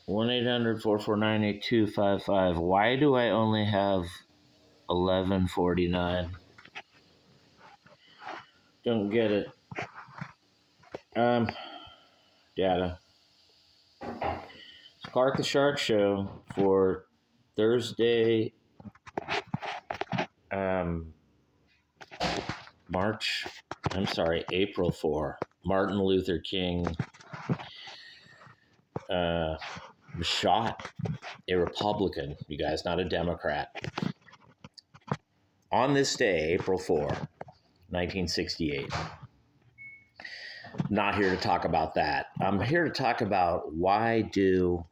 1-800-449-8255. Why do I only have 1149? Don't get it. Data. It's Clark the Shark Show for Thursday, April 4. Martin Luther King shot a Republican, you guys, not a Democrat. On this day, April 4, 1968. Not here to talk about that. I'm here to talk about why do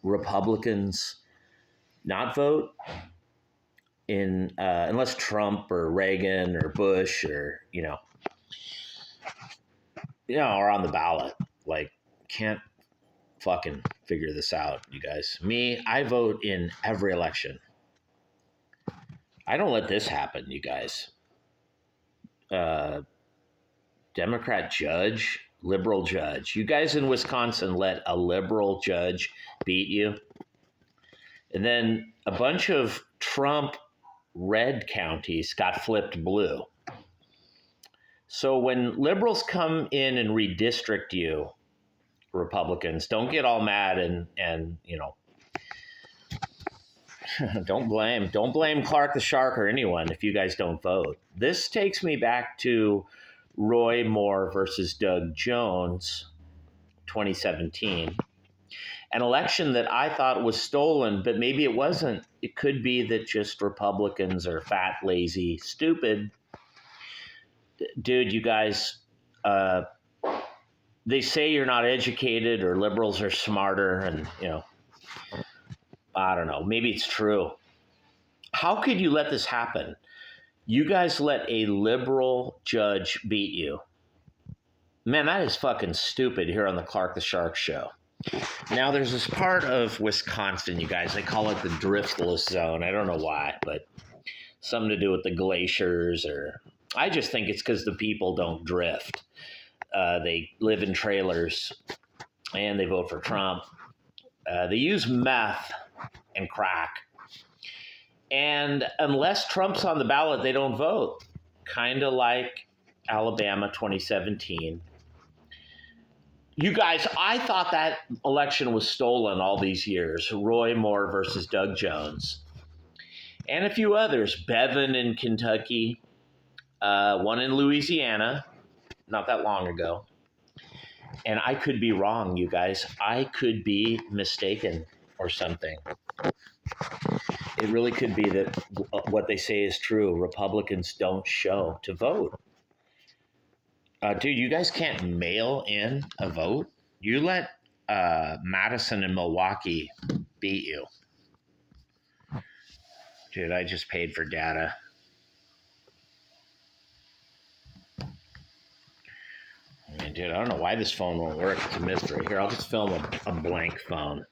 Republicans not vote in unless Trump or Reagan or Bush or are on the ballot. Like, can't fucking figure this out, you guys. Me, I vote in every election. I don't let this happen, you guys. Democrat judge, liberal judge. You guys in Wisconsin let a liberal judge beat you. And then a bunch of Trump red counties got flipped blue. So when liberals come in and redistrict you, Republicans, don't get all mad and don't blame Clark the Shark or anyone if you guys don't vote. This takes me back to Roy Moore versus Doug Jones, 2017. An election that I thought was stolen, but maybe it wasn't. It could be that just Republicans are fat, lazy, stupid. Dude, you guys, they say you're not educated or liberals are smarter, and, I don't know. Maybe it's true. How could you let this happen? You guys let a liberal judge beat you. Man, that is fucking stupid here on the Clark the Shark Show. Now, there's this part of Wisconsin, you guys. They call it the driftless zone. I don't know why, but something to do with the glaciers, or I just think it's because the people don't drift. They live in trailers, and they vote for Trump. They use meth and crack. And unless Trump's on the ballot, they don't vote. Kind of like Alabama 2017. You guys, I thought that election was stolen all these years. Roy Moore versus Doug Jones. And a few others. Bevin in Kentucky. One in Louisiana. Not that long ago. And I could be wrong, you guys. I could be mistaken or something. It really could be that what they say is true. Republicans don't show to vote. Dude, you guys can't mail in a vote. You let Madison and Milwaukee beat you. Dude, I just paid for data. I mean, dude, I don't know why this phone won't work. It's a mystery. Here, I'll just film a blank phone.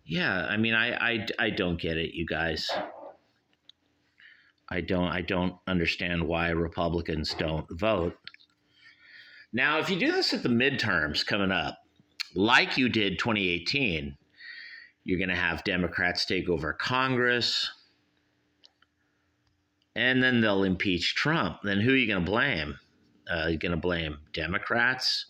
Yeah, I mean, I don't get it, you guys. I don't understand why Republicans don't vote. Now, if you do this at the midterms coming up, like you did 2018, you're going to have Democrats take over Congress, and then they'll impeach Trump. Then who are you going to blame? You're going to blame Democrats?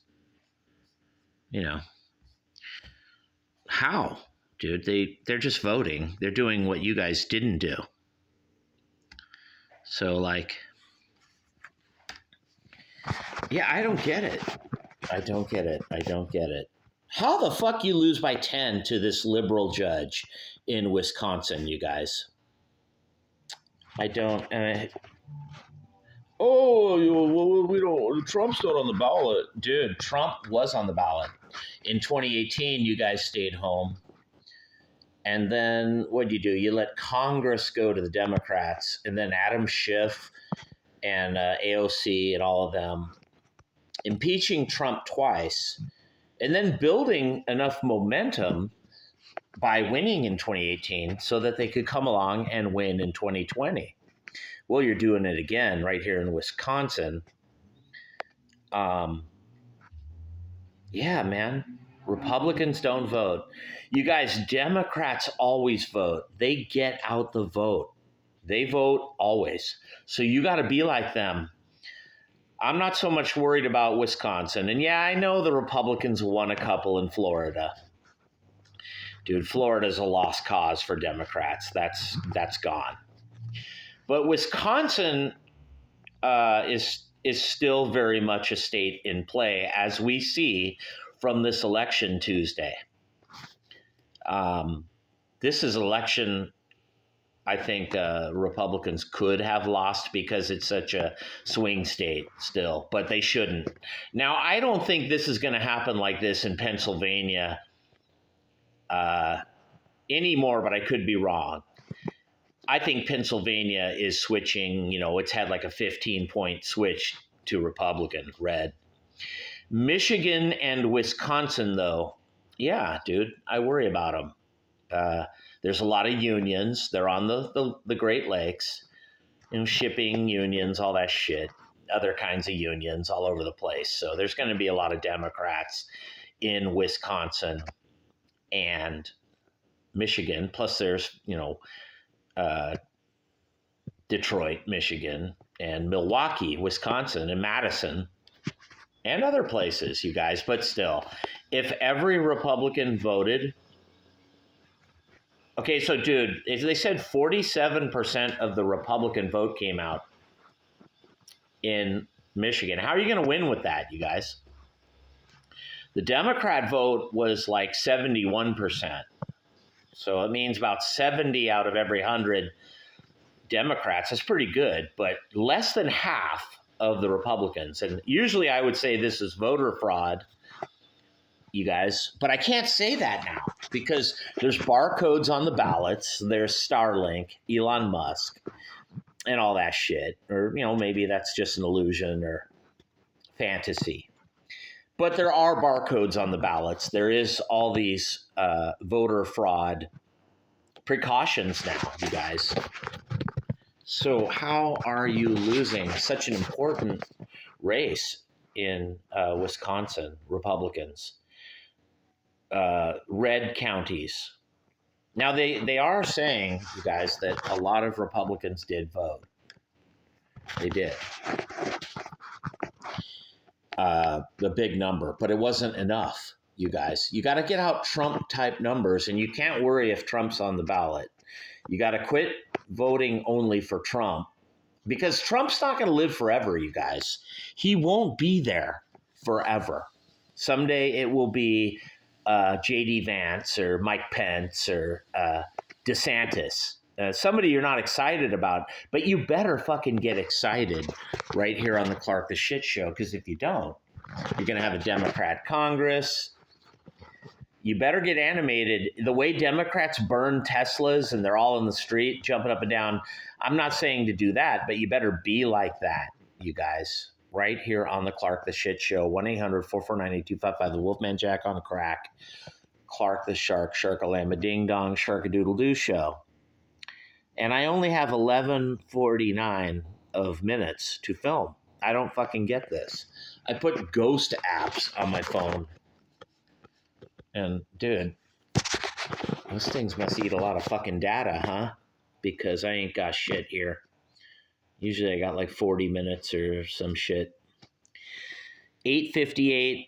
How? Dude, they're just voting. They're doing what you guys didn't do. So, yeah, I don't get it. I don't get it. How the fuck you lose by 10 to this liberal judge in Wisconsin, you guys? I don't. We don't. Trump's not on the ballot. Dude, Trump was on the ballot. In 2018, you guys stayed home. And then what do? You let Congress go to the Democrats, and then Adam Schiff and AOC and all of them impeaching Trump twice, and then building enough momentum by winning in 2018 so that they could come along and win in 2020. Well, you're doing it again right here in Wisconsin. Yeah, man. Republicans don't vote. You guys, Democrats always vote. They get out the vote. They vote always. So you got to be like them. I'm not so much worried about Wisconsin. And yeah, I know the Republicans won a couple in Florida. Dude, Florida's a lost cause for Democrats. That's gone. But Wisconsin is still very much a state in play, as we see from this election Tuesday. This is election I think Republicans could have lost because it's such a swing state still, but they shouldn't. Now, I don't think this is going to happen like this in Pennsylvania anymore, but I could be wrong. I think Pennsylvania is switching, it's had like a 15-point switch to Republican, red. Michigan and Wisconsin, though, yeah, dude, I worry about them. There's a lot of unions. They're on the Great Lakes, shipping unions, all that shit, other kinds of unions all over the place. So there's going to be a lot of Democrats in Wisconsin and Michigan. Plus there's, Detroit, Michigan, and Milwaukee, Wisconsin, and Madison, and other places, you guys. But still, if every Republican voted, okay, so dude, if they said 47% of the Republican vote came out in Michigan, how are you going to win with that, you guys? The Democrat vote was like 71%. So it means about 70 out of every 100 Democrats. That's pretty good, but less than half of the Republicans. And usually I would say this is voter fraud, you guys, but I can't say that now because there's barcodes on the ballots. There's Starlink, Elon Musk, and all that shit. Or, maybe that's just an illusion or fantasy. But there are barcodes on the ballots. There is all these voter fraud precautions now, you guys. So how are you losing such an important race in Wisconsin, Republicans? Red counties. Now, they are saying, you guys, that a lot of Republicans did vote. They did. The big number, but it wasn't enough, you guys. You got to get out Trump-type numbers, and you can't worry if Trump's on the ballot. You got to quit voting only for Trump because Trump's not going to live forever, you guys. He won't be there forever. Someday it will be J.D. Vance or Mike Pence or DeSantis. Somebody you're not excited about, but you better fucking get excited right here on the Clark the Shit Show, because if you don't, you're going to have a Democrat Congress. You better get animated. The way Democrats burn Teslas and they're all in the street jumping up and down, I'm not saying to do that, but you better be like that, you guys, right here on the Clark the Shit Show, 1-800-449-8255, the Wolfman Jack on crack, Clark the Shark, Sharkalama Ding Dong, Sharkadoodle-Doo Show. And I only have 11:49 of minutes to film. I don't fucking get this. I put ghost apps on my phone. And, dude, those things must eat a lot of fucking data, huh? Because I ain't got shit here. Usually I got like 40 minutes or some shit. 8:58,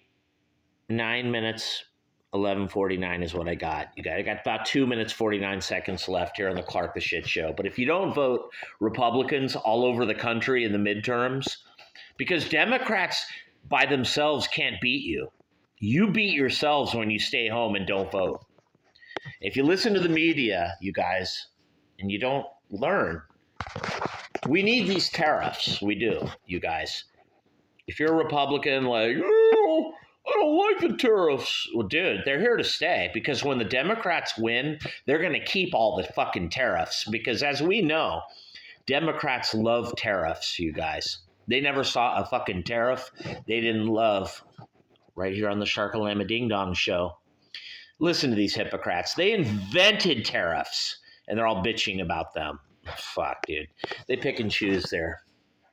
9 minutes, 11:49 is what I got. I got about 2 minutes, 49 seconds left here on the Clark the Shit Show. But if you don't vote Republicans all over the country in the midterms, because Democrats by themselves can't beat you. You beat yourselves when you stay home and don't vote. If you listen to the media, you guys, and you don't learn, we need these tariffs. We do, you guys. If you're a Republican, like, oh, I don't like the tariffs. Well, dude, they're here to stay, because when the Democrats win, they're going to keep all the fucking tariffs, because as we know, Democrats love tariffs, you guys. They never saw a fucking tariff they didn't love. Right here on the Sharkalama Ding Dong Show. Listen to these hypocrites. They invented tariffs, and they're all bitching about them. Fuck, dude. They pick and choose their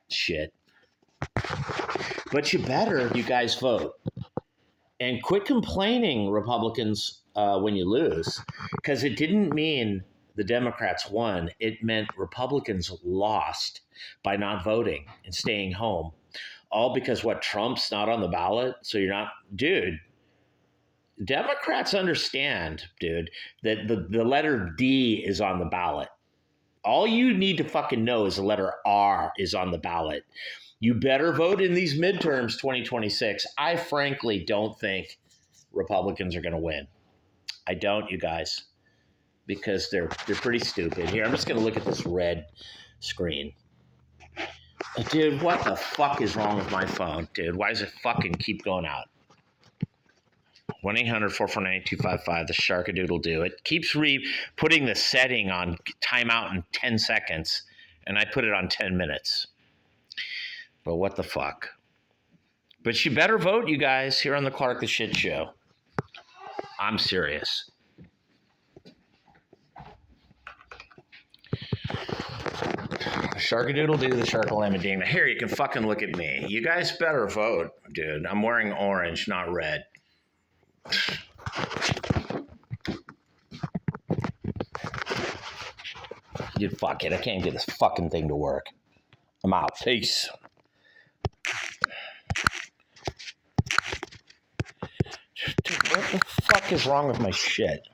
shit. But you better, you guys, vote. And quit complaining, Republicans, when you lose, because it didn't mean the Democrats won. It meant Republicans lost by not voting and staying home. All because what, Trump's not on the ballot? So you're not, dude. Democrats understand, dude, that the letter D is on the ballot. All you need to fucking know is the letter R is on the ballot. You better vote in these midterms 2026. I frankly don't think Republicans are going to win. I don't, you guys, because they're pretty stupid. Here, I'm just going to look at this red screen. Dude, what the fuck is wrong with my phone, dude? Why does it fucking keep going out? 1-800-449-8255, the Sharkadoodle-Doo. It keeps putting the setting on timeout in 10 seconds, and I put it on 10 minutes. But what the fuck? But you better vote, you guys, here on the Clark the Shit Show. I'm serious. Sharkadoodle-Doo, the Sharkalammadina. Here, you can fucking look at me. You guys better vote, dude. I'm wearing orange, not red. Dude, fuck it. I can't get this fucking thing to work. I'm out. Peace. Dude, what the fuck is wrong with my shit?